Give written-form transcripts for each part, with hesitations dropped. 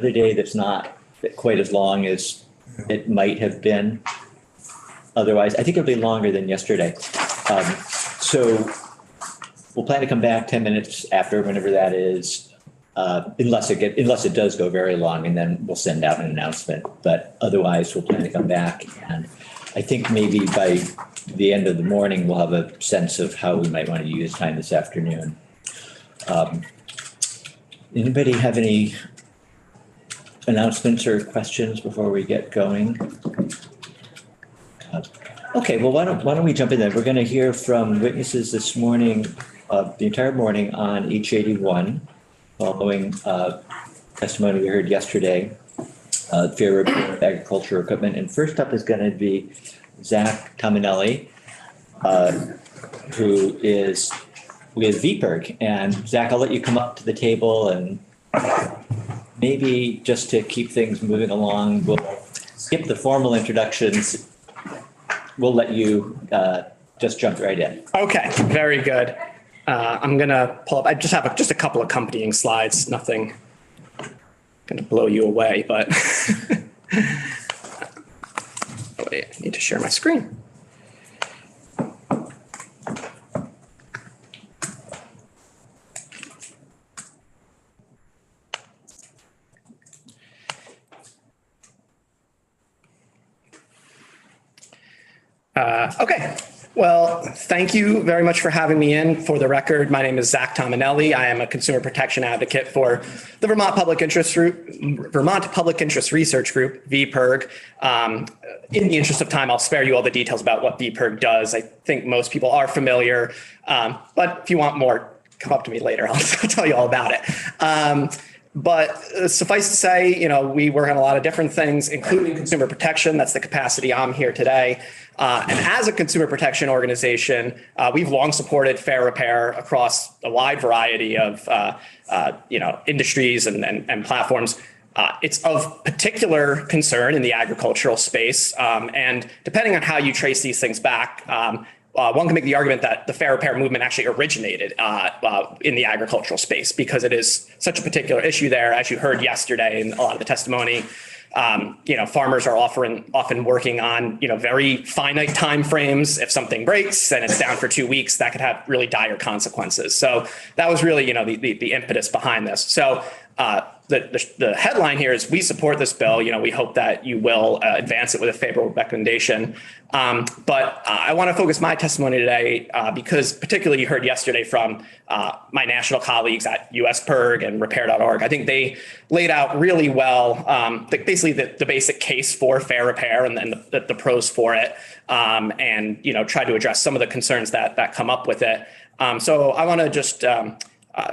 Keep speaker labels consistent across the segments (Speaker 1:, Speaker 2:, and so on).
Speaker 1: another day that's not quite as long as it might have been otherwise. I think it'll be longer than yesterday. So we'll plan to come back 10 minutes after, whenever that is, unless it does go very long, and then we'll send out an announcement. But otherwise, we'll plan to come back, and I think maybe by the end of the morning, we'll have a sense of how we might want to use time this afternoon. Anybody have any announcements or questions before we get going? Okay, well, why don't we jump in then? We're going to hear from witnesses this morning, the entire morning on H81, following testimony we heard yesterday, fair repair of agricultural equipment. And first up is going to be Zach Tominelli, who is with VPIRG. And Zach, I'll let you come up to the table, and maybe just to keep things moving along, we'll skip the formal introductions. We'll let you just jump right in.
Speaker 2: Okay, very good. I'm gonna pull up, I just have just a couple accompanying slides, nothing gonna blow you away, but oh, wait, I need to share my screen. Okay. Well, thank you very much for having me in. For the record, my name is Zach Tominelli. I am a consumer protection advocate for the Vermont Public Interest Research Group, VPIRG. In the interest of time, I'll spare you all the details about what VPIRG does. I think most people are familiar, but if you want more, come up to me later. I'll tell you all about it. But suffice to say, we work on a lot of different things, including consumer protection. That's the capacity I'm here today. And as a consumer protection organization, we've long supported fair repair across a wide variety of, industries and platforms. It's of particular concern in the agricultural space. And depending on how you trace these things back, one can make the argument that the fair repair movement actually originated in the agricultural space, because it is such a particular issue there. As you heard yesterday in a lot of the testimony, farmers are often working on, very finite timeframes. If something breaks and it's down for 2 weeks, that could have really dire consequences. So that was really, the impetus behind this. So the headline here is we support this bill. We hope that you will advance it with a favorable recommendation. But I want to focus my testimony today because particularly you heard yesterday from my national colleagues at USPIRG and repair.org. I think they laid out really well basically the basic case for fair repair and then the pros for it, and try to address some of the concerns that come up with it. So I want to just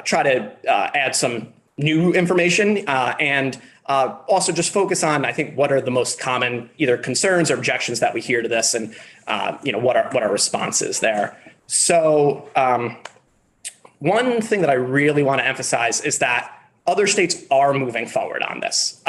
Speaker 2: try to add some new information and also just focus on, I think, what are the most common either concerns or objections that we hear to this, and what our response is there. So one thing that I really want to emphasize is that other states are moving forward on this.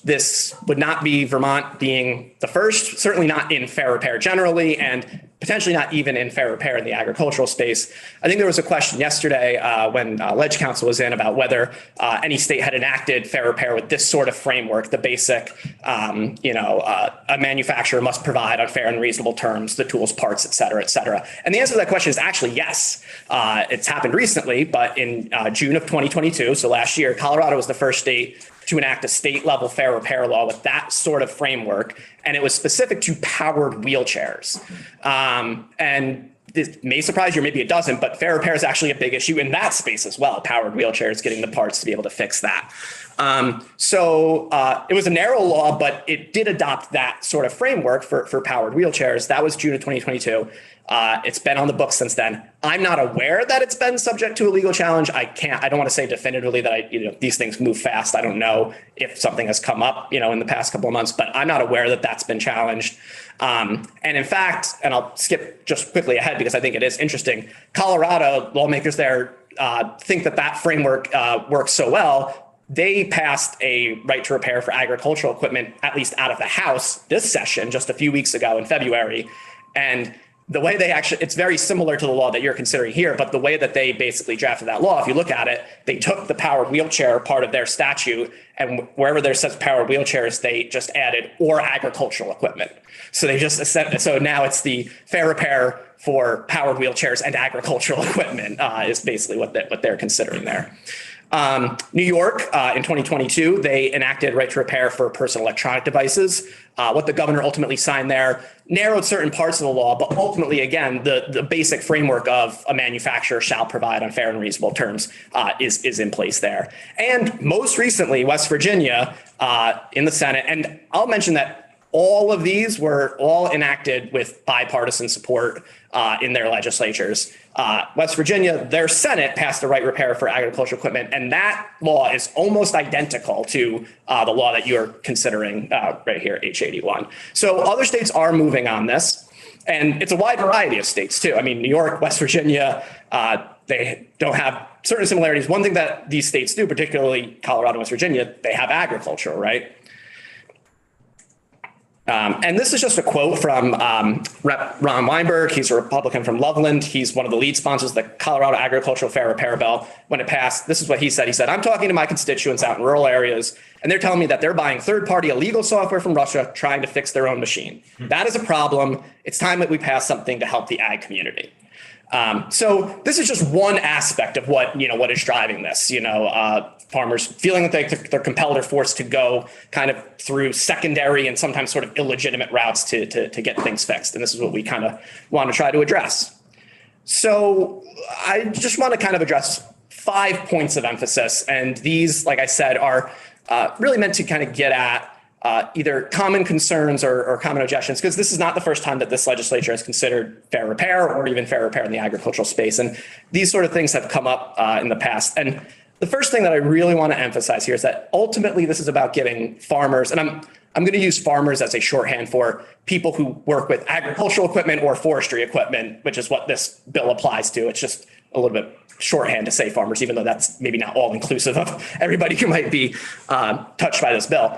Speaker 2: This would not be Vermont being the first, certainly not in fair repair generally, and potentially not even in fair repair in the agricultural space. I think there was a question yesterday when Ledge Council was in about whether any state had enacted fair repair with this sort of framework, the basic, a manufacturer must provide on fair and reasonable terms the tools, parts, et cetera, et cetera. And the answer to that question is actually yes. It's happened recently, but in June of 2022, so last year, Colorado was the first state to enact a state-level fair repair law with that sort of framework, and it was specific to powered wheelchairs. And this may surprise you, or maybe it doesn't, but fair repair is actually a big issue in that space as well, powered wheelchairs, getting the parts to be able to fix that. So it was a narrow law, but it did adopt that sort of framework for powered wheelchairs. That was June of 2022. It's been on the books since then. I'm not aware that it's been subject to a legal challenge. I don't want to say definitively that these things move fast. I don't know if something has come up, in the past couple of months, but I'm not aware that that's been challenged. And in fact, and I'll skip just quickly ahead because I think it is interesting, Colorado lawmakers there think that framework works so well. They passed a right to repair for agricultural equipment, at least out of the House this session, just a few weeks ago in February. And the way they actually, it's very similar to the law that you're considering here, but the way that they basically drafted that law, if you look at it, they took the powered wheelchair part of their statute, and wherever there says powered wheelchairs, they just added or agricultural equipment. So they just, so now it's the fair repair for powered wheelchairs and agricultural equipment is basically what they're considering there. New York, in 2022, they enacted right to repair for personal electronic devices. What the governor ultimately signed there narrowed certain parts of the law, but ultimately, again, the basic framework of a manufacturer shall provide on fair and reasonable terms is in place there. And most recently, West Virginia in the Senate, and I'll mention that all of these were all enacted with bipartisan support in their legislatures. West Virginia, their Senate passed the right repair for agricultural equipment, and that law is almost identical to the law that you're considering right here, H81. So other states are moving on this, and it's a wide variety of states too. I mean, New York, West Virginia, they don't have certain similarities. One thing that these states do, particularly Colorado and West Virginia, they have agriculture, right? And this is just a quote from Rep. Ron Weinberg. He's a Republican from Loveland. He's one of the lead sponsors of the Colorado Agricultural Fair Repair Bill. When it passed, this is what he said. He said, "I'm talking to my constituents out in rural areas, and they're telling me that they're buying third-party illegal software from Russia trying to fix their own machine. That is a problem. It's time that we pass something to help the ag community." So this is just one aspect of what is driving this, farmers feeling that they're compelled or forced to go kind of through secondary and sometimes sort of illegitimate routes to get things fixed. And this is what we kind of want to try to address. So I just want to kind of address 5 points of emphasis. And these, like I said, are really meant to kind of get at either common concerns or common objections, because this is not the first time that this legislature has considered fair repair or even fair repair in the agricultural space. And these sort of things have come up in the past. And the first thing that I really want to emphasize here is that ultimately this is about giving farmers, and I'm going to use farmers as a shorthand for people who work with agricultural equipment or forestry equipment, which is what this bill applies to. It's just a little bit shorthand to say farmers, even though that's maybe not all inclusive of everybody who might be touched by this bill.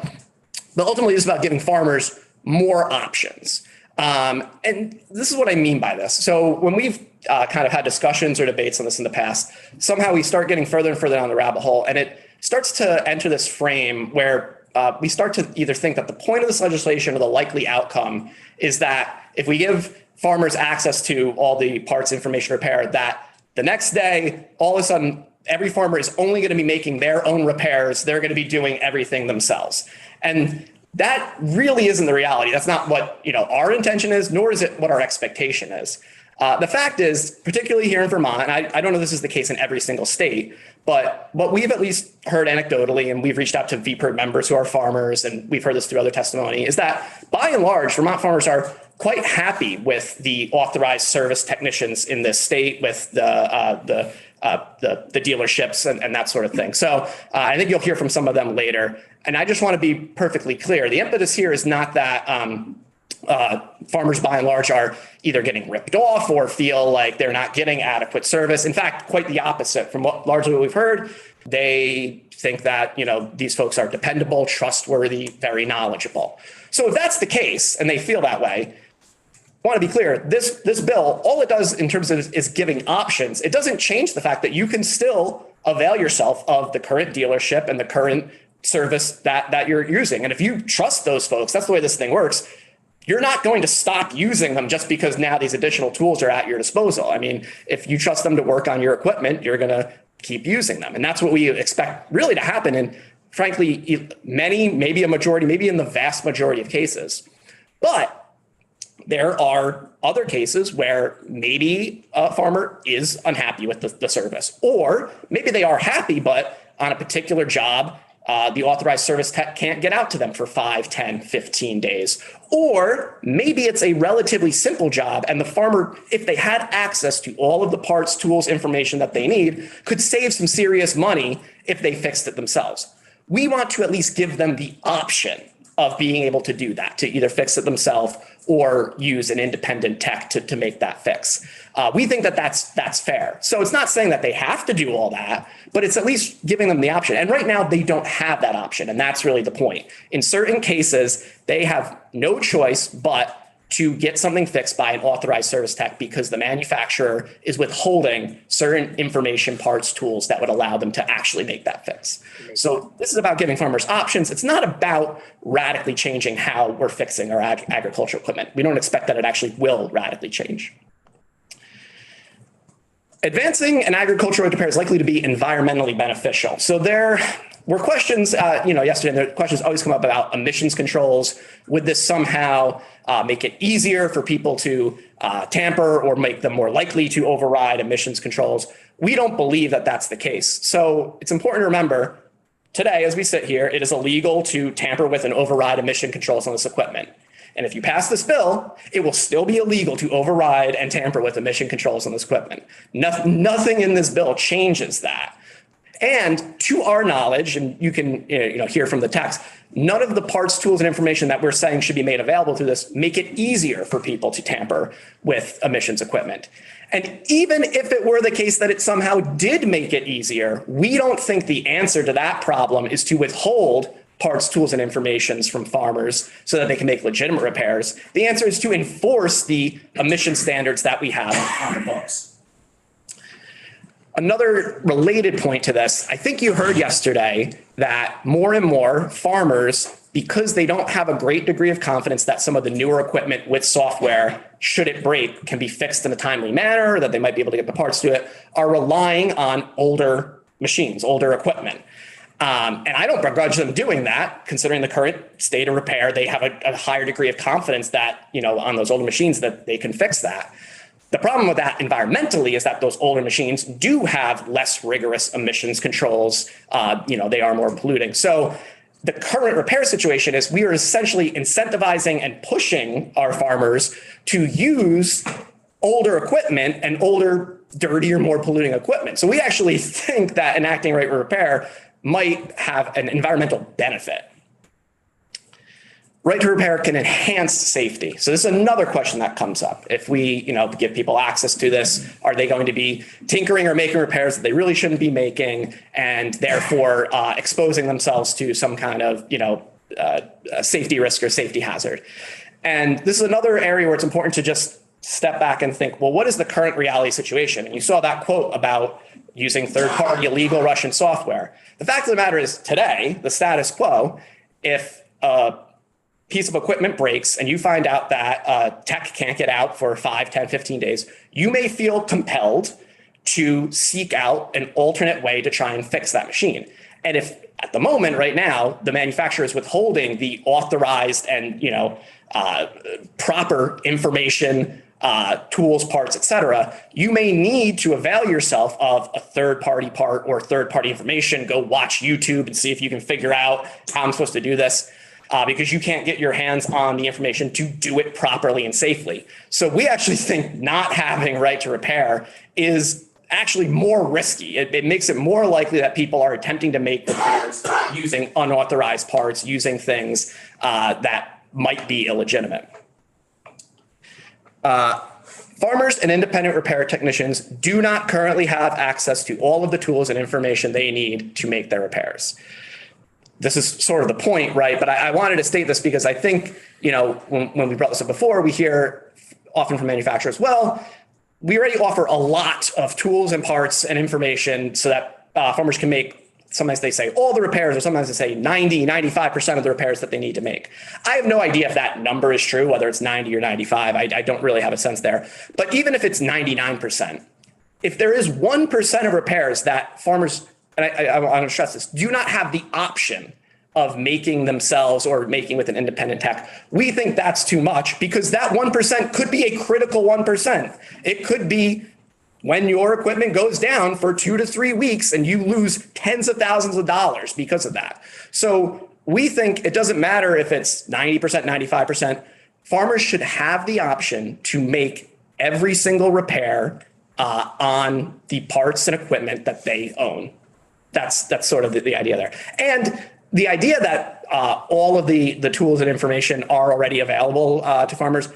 Speaker 2: But ultimately, it's about giving farmers more options. And this is what I mean by this. So when we've kind of had discussions or debates on this in the past, somehow we start getting further and further down the rabbit hole, and it starts to enter this frame where we start to either think that the point of this legislation or the likely outcome is that if we give farmers access to all the parts information repair, that the next day, all of a sudden, every farmer is only going to be making their own repairs. They're going to be doing everything themselves. And that really isn't the reality. That's not what our intention is, nor is it what our expectation is. The fact is, particularly here in Vermont, and I don't know if this is the case in every single state, but what we've at least heard anecdotally, and we've reached out to VPIRG members who are farmers, and we've heard this through other testimony, is that by and large, Vermont farmers are quite happy with the authorized service technicians in this state, with the dealerships and that sort of thing. So I think you'll hear from some of them later. And I just want to be perfectly clear. The impetus here is not that farmers by and large are either getting ripped off or feel like they're not getting adequate service. In fact, quite the opposite. From largely what we've heard, they think that these folks are dependable, trustworthy, very knowledgeable. So if that's the case and they feel that way, I want to be clear, this bill, all it does in terms of is giving options. It doesn't change the fact that you can still avail yourself of the current dealership and the current service that you're using. And if you trust those folks, that's the way this thing works. You're not going to stop using them just because now these additional tools are at your disposal. I mean, if you trust them to work on your equipment, you're going to keep using them. And that's what we expect really to happen. And frankly, many, maybe a majority, maybe in the vast majority of cases. But there are other cases where maybe a farmer is unhappy with the service, or maybe they are happy, but on a particular job, the authorized service tech can't get out to them for 5, 10, 15 days. Or maybe it's a relatively simple job and the farmer, if they had access to all of the parts, tools, information that they need, could save some serious money if they fixed it themselves. We want to at least give them the option of being able to do that, to either fix it themselves or use an independent tech to make that fix. We think that that's fair. So it's not saying that they have to do all that, but it's at least giving them the option. And right now they don't have that option. And that's really the point. In certain cases, they have no choice but to get something fixed by an authorized service tech because the manufacturer is withholding certain information, parts, tools that would allow them to actually make that fix. So this is about giving farmers options. It's not about radically changing how we're fixing our agricultural equipment. We don't expect that it actually will radically change. Advancing an agricultural repair is likely to be environmentally beneficial. So there were questions, yesterday, the questions always come up about emissions controls. Would this somehow make it easier for people to tamper or make them more likely to override emissions controls? We don't believe that that's the case. So it's important to remember today, as we sit here, it is illegal to tamper with and override emission controls on this equipment. And if you pass this bill, it will still be illegal to override and tamper with emission controls on this equipment. Nothing in this bill changes that. And to our knowledge, and you can hear from the text, none of the parts, tools, and information that we're saying should be made available through this make it easier for people to tamper with emissions equipment. And even if it were the case that it somehow did make it easier, we don't think the answer to that problem is to withhold parts, tools, and information from farmers so that they can make legitimate repairs. The answer is to enforce the emission standards that we have on the books. Another related point to this, I think you heard yesterday that more and more farmers, because they don't have a great degree of confidence that some of the newer equipment with software, should it break, can be fixed in a timely manner, that they might be able to get the parts to it, are relying on older machines, older equipment. And I don't begrudge them doing that, considering the current state of repair. They have a higher degree of confidence that, on those older machines that they can fix that. The problem with that environmentally is that those older machines do have less rigorous emissions controls. They are more polluting. So the current repair situation is we are essentially incentivizing and pushing our farmers to use older equipment and older, dirtier, more polluting equipment. So we actually think that enacting right to repair might have an environmental benefit. Right to repair can enhance safety. So this is another question that comes up. If we, give people access to this, are they going to be tinkering or making repairs that they really shouldn't be making, and therefore exposing themselves to some kind of, safety risk or safety hazard? And this is another area where it's important to just step back and think, well, what is the current reality situation? And you saw that quote about using third-party illegal Russian software. The fact of the matter is today, the status quo, if a piece of equipment breaks and you find out that tech can't get out for 5, 10, 15 days, you may feel compelled to seek out an alternate way to try and fix that machine. And if at the moment right now, the manufacturer is withholding the authorized and proper information, tools, parts, et cetera, you may need to avail yourself of a third-party part or third-party information. Go watch YouTube and see if you can figure out how I'm supposed to do this, because you can't get your hands on the information to do it properly and safely. So we actually think not having right to repair is actually more risky. It makes it more likely that people are attempting to make repairs using unauthorized parts, using things that might be illegitimate. Farmers and independent repair technicians do not currently have access to all of the tools and information they need to make their repairs. This is sort of the point, right? But I wanted to state this because I think, when we brought this up before, we hear often from manufacturers, well, we already offer a lot of tools and parts and information so that farmers can make, sometimes they say all the repairs, or sometimes they say 90, 95% of the repairs that they need to make. I have no idea if that number is true, whether it's 90 or 95. I don't really have a sense there. But even if it's 99%, if there is 1% of repairs that farmers, and I want to stress this, do not have the option of making themselves or making with an independent tech, we think that's too much, because that 1% could be a critical 1%. It could be when your equipment goes down for 2 to 3 weeks and you lose tens of thousands of dollars because of that. So we think it doesn't matter if it's 90%, 95%. Farmers should have the option to make every single repair on the parts and equipment that they own. That's sort of the idea there. And the idea that all of the tools and information are already available to farmers,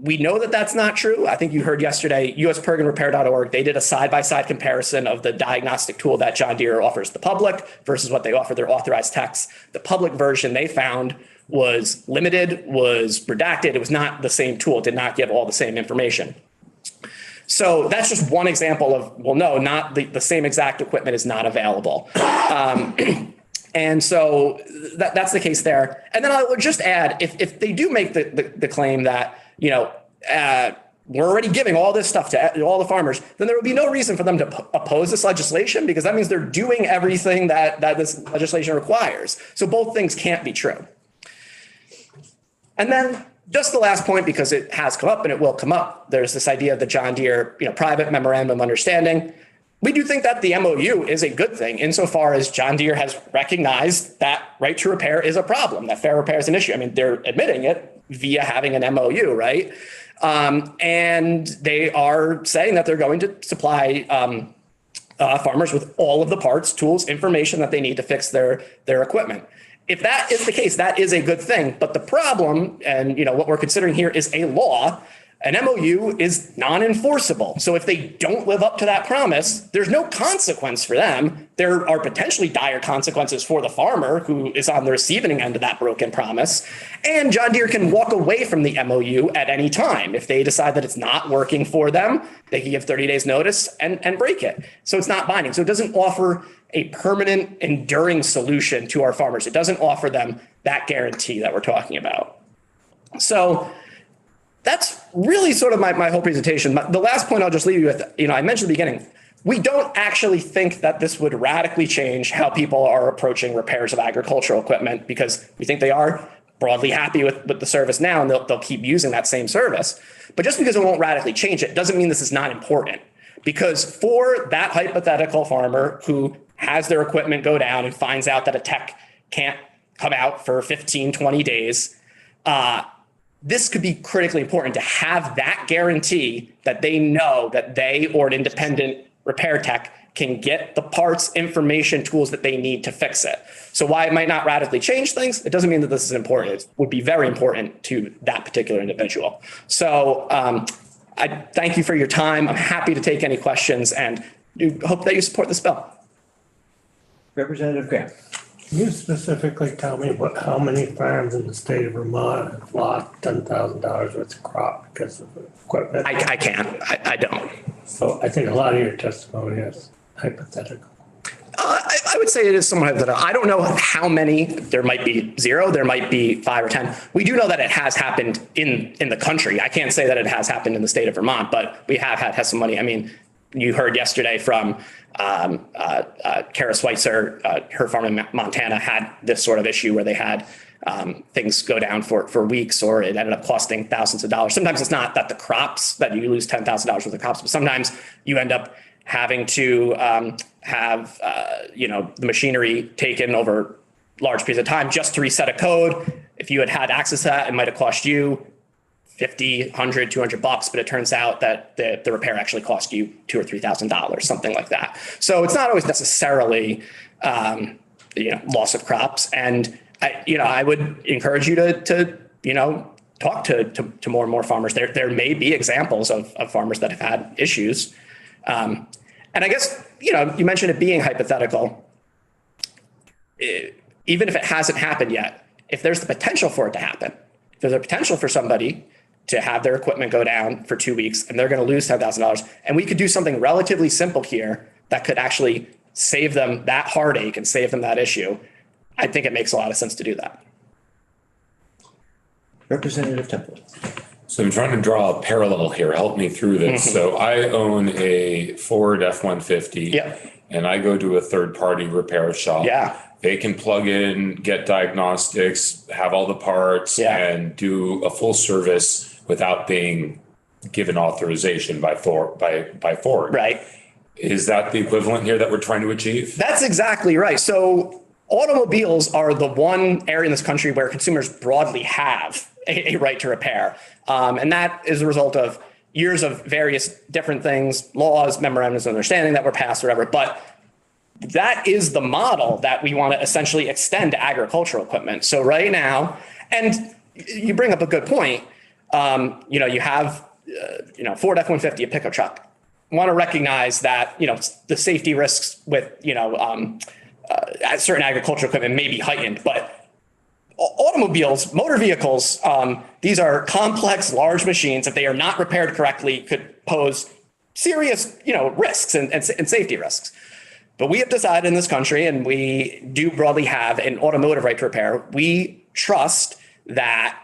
Speaker 2: We know that that's not true. I think you heard yesterday, USPergandRepair.org, they did a side-by-side comparison of the diagnostic tool that John Deere offers the public versus what they offer their authorized techs. The public version they found was limited, was redacted. It was not the same tool. It did not give all the same information. So that's just one example of, well, no, not the same exact equipment is not available. And so that's the case there. And then I would just add, if they do make the claim that, we're already giving all this stuff to all the farmers, then there would be no reason for them to oppose this legislation, because that means they're doing everything that this legislation requires. So both things can't be true. And then just the last point, because it has come up and it will come up, there's this idea of the John Deere, private memorandum of understanding. We do think that the MOU is a good thing insofar as John Deere has recognized that right to repair is a problem, that fair repair is an issue. I mean, they're admitting it via having an MOU, right? And they are saying that they're going to supply farmers with all of the parts, tools, information that they need to fix their equipment. If that is the case, that is a good thing. But the problem, and what we're considering here, is a law. An MOU is non-enforceable. So if they don't live up to that promise, there's no consequence for them. There are potentially dire consequences for the farmer who is on the receiving end of that broken promise. And John Deere can walk away from the MOU at any time. If they decide that it's not working for them, they can give 30 days notice and break it. So it's not binding. So it doesn't offer a permanent, enduring solution to our farmers. It doesn't offer them that guarantee that we're talking about. So that's really sort of my whole presentation. The last point I'll just leave you with, I mentioned at the beginning, we don't actually think that this would radically change how people are approaching repairs of agricultural equipment, because we think they are broadly happy with the service now, and they'll keep using that same service. But just because it won't radically change it doesn't mean this is not important, because for that hypothetical farmer who has their equipment go down and finds out that a tech can't come out for 15, 20 days, this could be critically important to have that guarantee that they know that they or an independent repair tech can get the parts, information, tools that they need to fix it. So while it might not radically change things, it doesn't mean that this is important. It would be very important to that particular individual. So I thank you for your time. I'm happy to take any questions and hope that you support this bill.
Speaker 1: Representative Graham.
Speaker 3: Can you specifically tell me how many farms in the state of Vermont have lost $10,000 worth of crop because of equipment?
Speaker 2: I can't. I don't.
Speaker 3: So I think a lot of your testimony is hypothetical.
Speaker 2: I would say it is somewhat hypothetical. I don't know how many. There might be 0. There might be 5 or 10. We do know that it has happened in the country. I can't say that it has happened in the state of Vermont, but we have had some money. I mean, you heard yesterday from Kara Schweitzer, her farm in Montana had this sort of issue where they had things go down for weeks, or it ended up costing thousands of dollars. Sometimes it's not that the crops that you lose $10,000 worth of crops, but sometimes you end up having to have the machinery taken over large periods of time just to reset a code. If you had access to that, it might have cost you $50, $100, $200, but it turns out that the repair actually cost you $2,000 or $3,000, something like that. So it's not always necessarily loss of crops. And I would encourage you to talk to more and more farmers. There may be examples of farmers that have had issues. And I guess you mentioned it being hypothetical. Even if it hasn't happened yet, if there's the potential for it to happen, if there's a potential for somebody to have their equipment go down for 2 weeks and they're going to lose $10,000, and we could do something relatively simple here that could actually save them that heartache and save them that issue, I think it makes a lot of sense to do that.
Speaker 1: Representative Temple.
Speaker 4: So I'm trying to draw a parallel here. Help me through this. So I own a Ford F-150.
Speaker 2: Yeah.
Speaker 4: And I go to a third-party repair shop.
Speaker 2: Yeah.
Speaker 4: They can plug in, get diagnostics, have all the parts, and do a full service without being given authorization by Ford.
Speaker 2: Right.
Speaker 4: Is that the equivalent here that we're trying to achieve?
Speaker 2: That's exactly right. So automobiles are the one area in this country where consumers broadly have a right to repair. And that is a result of years of various different things, laws, memorandums of understanding that were passed, or whatever. But that is the model that we want to essentially extend to agricultural equipment. So right now, and you bring up a good point, You have, Ford F-150, a pickup truck. Want to recognize that, the safety risks with, certain agricultural equipment may be heightened, but automobiles, motor vehicles, these are complex, large machines. If they are not repaired correctly, could pose serious, risks and safety risks. But we have decided in this country, and we do broadly have an automotive right to repair. We trust that,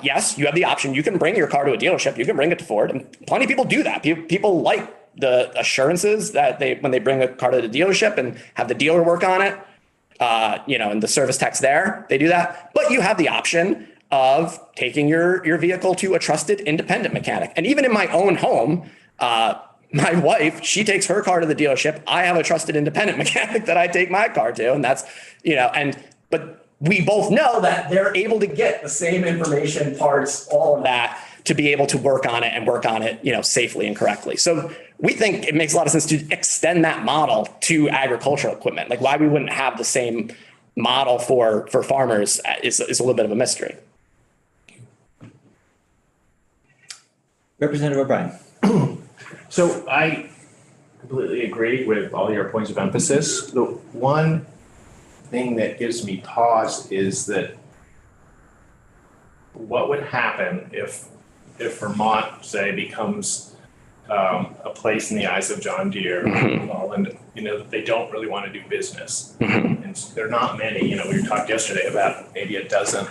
Speaker 2: yes, you have the option. You can bring your car to a dealership. You can bring it to Ford. And plenty of people do that. People like the assurances that when they bring a car to the dealership and have the dealer work on it, and the service techs there, they do that. But you have the option of taking your vehicle to a trusted independent mechanic. And even in my own home, my wife, she takes her car to the dealership. I have a trusted independent mechanic that I take my car to. And that's, but we both know that they're able to get the same information, parts, all of that to be able to work on it, safely and correctly. So we think it makes a lot of sense to extend that model to agricultural equipment. Like why we wouldn't have the same model for farmers is a little bit of a mystery.
Speaker 1: Representative O'Brien.
Speaker 5: So I completely agree with all your points of emphasis. The one thing that gives me pause is that what would happen if Vermont, say, becomes a place in the eyes of John Deere, and they don't really want to do business. And there are not many. We talked yesterday about maybe a dozen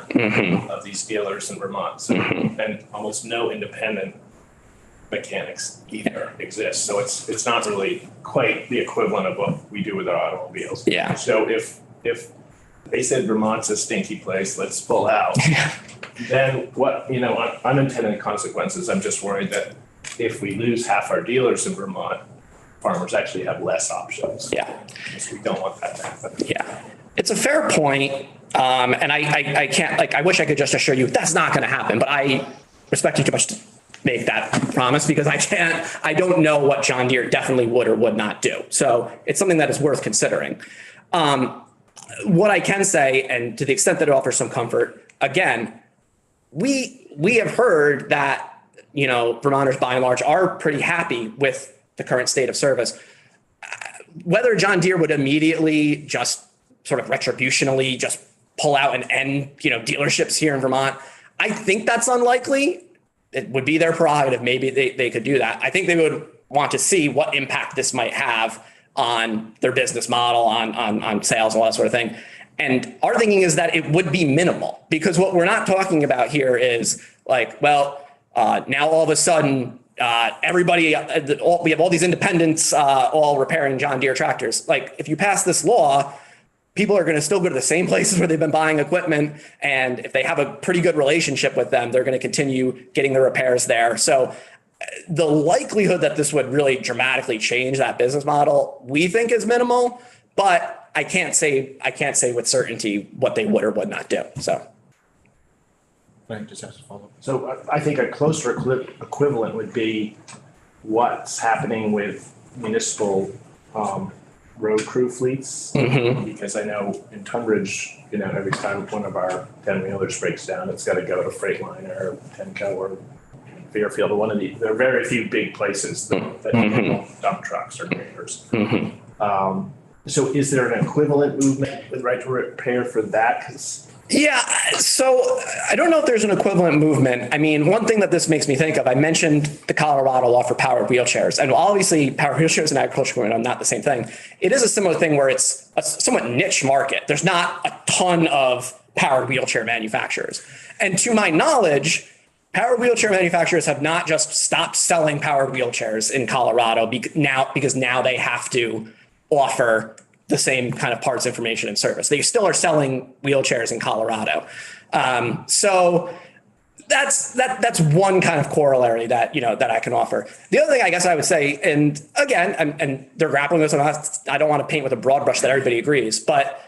Speaker 5: of these dealers in Vermont, so, and almost no independent mechanics either exist. So it's not really quite the equivalent of what we do with our automobiles.
Speaker 2: Yeah.
Speaker 5: So if they said Vermont's a stinky place, let's pull out. Then what, unintended consequences, I'm just worried that if we lose half our dealers in Vermont, farmers actually have less options.
Speaker 2: Yeah.
Speaker 5: So we don't want that to happen.
Speaker 2: Yeah. It's a fair point. And I can't, I wish I could just assure you that's not going to happen, but I respect you too much to make that promise because I don't know what John Deere definitely would or would not do. So it's something that is worth considering. What I can say, and to the extent that it offers some comfort, again, we have heard that, Vermonters by and large are pretty happy with the current state of service. Whether John Deere would immediately just sort of retributionally just pull out and end, dealerships here in Vermont, I think that's unlikely. It would be their prerogative. Maybe they could do that. I think they would want to see what impact this might have on their business model, on sales, all that sort of thing. And our thinking is that it would be minimal because what we're not talking about here is like, now all of a sudden, everybody, we have all these independents all repairing John Deere tractors. Like if you pass this law, people are going to still go to the same places where they've been buying equipment. And if they have a pretty good relationship with them, they're going to continue getting the repairs there. So the likelihood that this would really dramatically change that business model, we think is minimal, but I can't say with certainty what they would or would not do. So.
Speaker 5: Just have to follow. So I think a closer equivalent would be what's happening with municipal road crew fleets. Because I know in Tunbridge, every time one of our 10-wheelers breaks down, it's got to go to Freightliner, Tenco, or Fairfield, or one of there are very few big places that handle dump trucks or graders. So is there an equivalent movement with right to repair for that?
Speaker 2: Yeah, so I don't know if there's an equivalent movement. I mean, one thing that this makes me think of, I mentioned the Colorado law for powered wheelchairs, and obviously powered wheelchairs and agricultural equipment are not the same thing. It is a similar thing where it's a somewhat niche market. There's not a ton of powered wheelchair manufacturers. And to my knowledge, powered wheelchair manufacturers have not just stopped selling powered wheelchairs in Colorado because now they have to offer the same kind of parts, information, and service. They still are selling wheelchairs in Colorado. So that's one kind of corollary that I can offer. The other thing I guess I would say, and again, and they're grappling with this, I don't want to paint with a broad brush that everybody agrees, but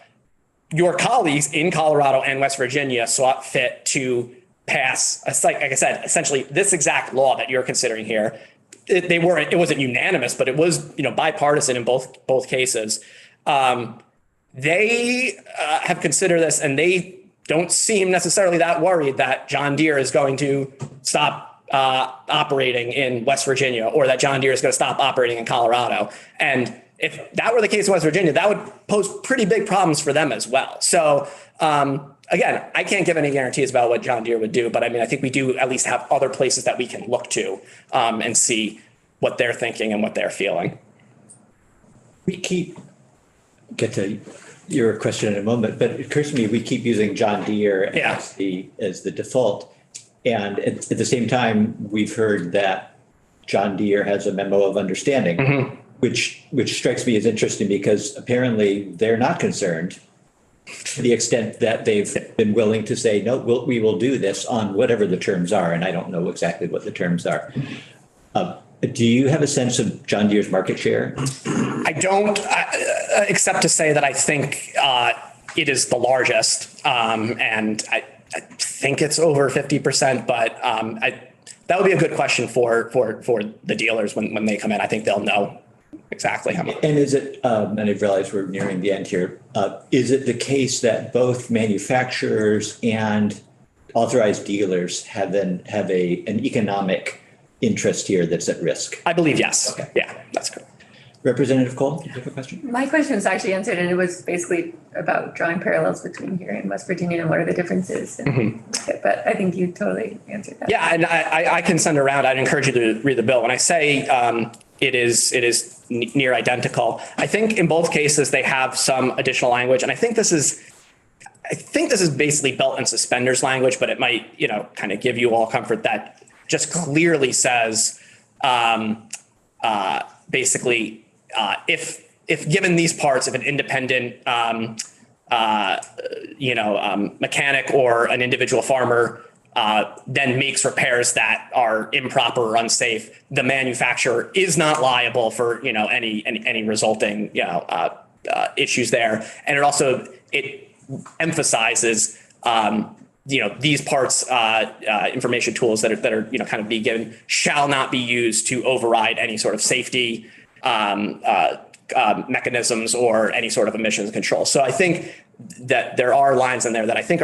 Speaker 2: your colleagues in Colorado and West Virginia saw it fit to pass, like I said, essentially this exact law that you're considering here. It wasn't unanimous, but it was bipartisan in both cases. They have considered this, and they don't seem necessarily that worried that John Deere is going to stop operating in West Virginia, or that John Deere is going to stop operating in Colorado. And if that were the case in West Virginia, that would pose pretty big problems for them as well. So again, I can't give any guarantees about what John Deere would do, but I mean, I think we do at least have other places that we can look to and see what they're thinking and what they're feeling.
Speaker 1: We get to your question in a moment, but it occurs to me, we keep using John Deere as the default. And at the same time, we've heard that John Deere has a memo of understanding, which strikes me as interesting because apparently they're not concerned to the extent that they've been willing to say, no, we will do this on whatever the terms are. And I don't know exactly what the terms are. Do you have a sense of John Deere's market share?
Speaker 2: I don't, except to say that I think it is the largest, and I think it's over 50%. But that would be a good question for the dealers when they come in. I think they'll know exactly how much.
Speaker 1: And is it? And I realize we're nearing the end here. Is it the case that both manufacturers and authorized dealers have an economic interest here that's at risk?
Speaker 2: I believe yes.
Speaker 1: Okay.
Speaker 2: Yeah, that's correct.
Speaker 1: Representative Cole, do you have a question?
Speaker 6: My question was actually answered, and it was basically about drawing parallels between here and West Virginia and what are the differences. But I think you totally answered that.
Speaker 2: Yeah, and I can send around. I'd encourage you to read the bill. When I say it is near identical, I think in both cases they have some additional language, and I think this is basically belt and suspenders language, but it might kind of give you all comfort that just clearly says basically. If given these parts, if an independent, mechanic or an individual farmer then makes repairs that are improper or unsafe, the manufacturer is not liable for any resulting issues there. And it emphasizes these parts, information tools that are kind of be given shall not be used to override any sort of safety mechanisms or any sort of emissions control. So I think that there are lines in there that I think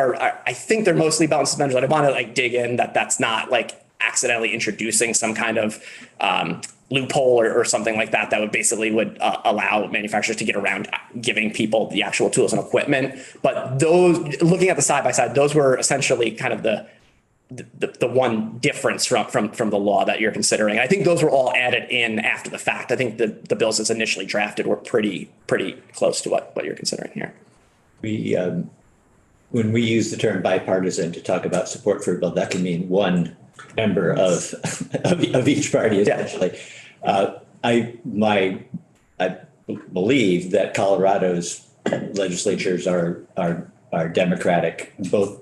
Speaker 2: they're mostly belt and suspenders. I want to dig in that's not accidentally introducing some kind of loophole or something like that would allow manufacturers to get around giving people the actual tools and equipment. But those, looking at the side by side, those were essentially kind of the one difference from the law that you're considering. I think those were all added in after the fact. I think the bills as initially drafted were pretty close to what you're considering here.
Speaker 1: We when we use the term bipartisan to talk about support for a bill, that can mean one member of each party essentially. I believe that Colorado's legislatures are Democratic, both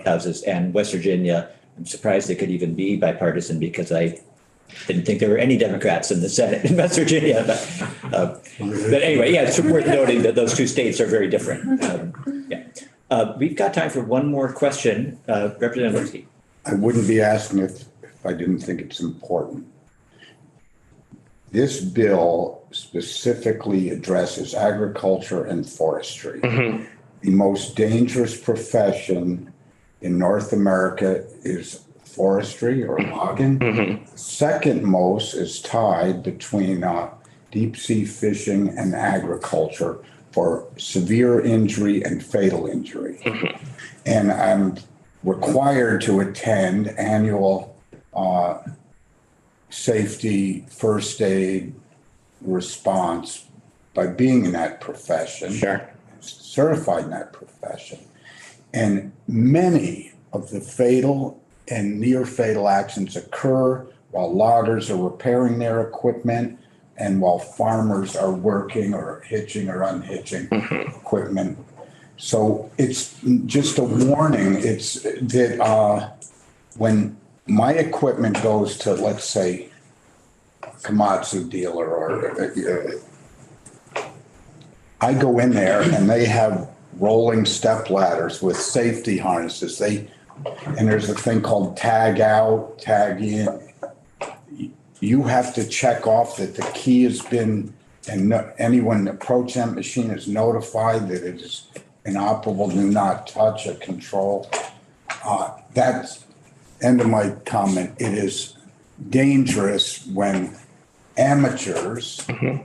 Speaker 1: houses, and West Virginia. I'm surprised it could even be bipartisan because I didn't think there were any Democrats in the Senate in West Virginia. But anyway, yeah, it's worth noting that those two states are very different. We've got time for one more question. Representative Lipsky.
Speaker 7: I wouldn't be asking if I didn't think it's important. This bill specifically addresses agriculture and forestry. Mm-hmm. The most dangerous profession in North America is forestry or logging. Mm-hmm. Second most is tied between deep sea fishing and agriculture for severe injury and fatal injury. Mm-hmm. And I'm required to attend annual safety first aid response by being in that profession.
Speaker 2: Sure.
Speaker 7: Certified in that profession. And many of the fatal and near fatal accidents occur while loggers are repairing their equipment and while farmers are working or hitching or unhitching equipment. So it's just a warning. It's that when my equipment goes to, let's say, a Komatsu dealer or I go in there and they have rolling step ladders with safety harnesses. And there's a thing called tag out, tag in. You have to check off that the key has been, and anyone approaching that machine is notified that it is inoperable, do not touch a control. That's end of my comment. It is dangerous when amateurs, even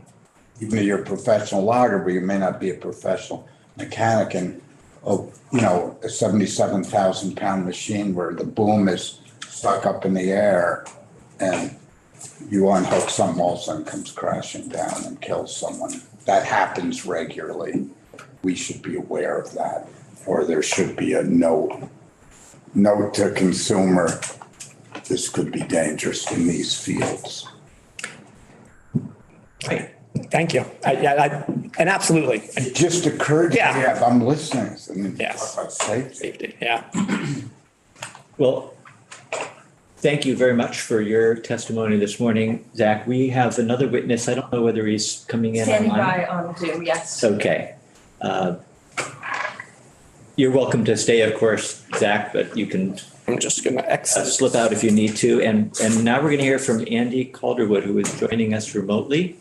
Speaker 7: if you're a professional logger, but you may not be a professional mechanic, and a 77,000 pound machine where the boom is stuck up in the air and you unhook something, all of a sudden comes crashing down and kills someone. That happens regularly. We should be aware of that, or there should be a note to consumer. This could be dangerous in these fields.
Speaker 2: Right. Thank you. And absolutely.
Speaker 7: It just occurred to me,
Speaker 2: Yeah.
Speaker 7: if I'm listening, I mean,
Speaker 2: Yes.
Speaker 7: talk about safety.
Speaker 2: Safety. Yeah.
Speaker 1: Well, thank you very much for your testimony this morning, Zach. We have another witness. I don't know whether he's coming in
Speaker 8: Standing
Speaker 1: online.
Speaker 8: by on Zoom, yes.
Speaker 1: Okay. You're welcome to stay, of course, Zach, but you can
Speaker 2: I'm just going to exit.
Speaker 1: slip out if you need to. And now we're going to hear from Andy Calderwood, who is joining us remotely.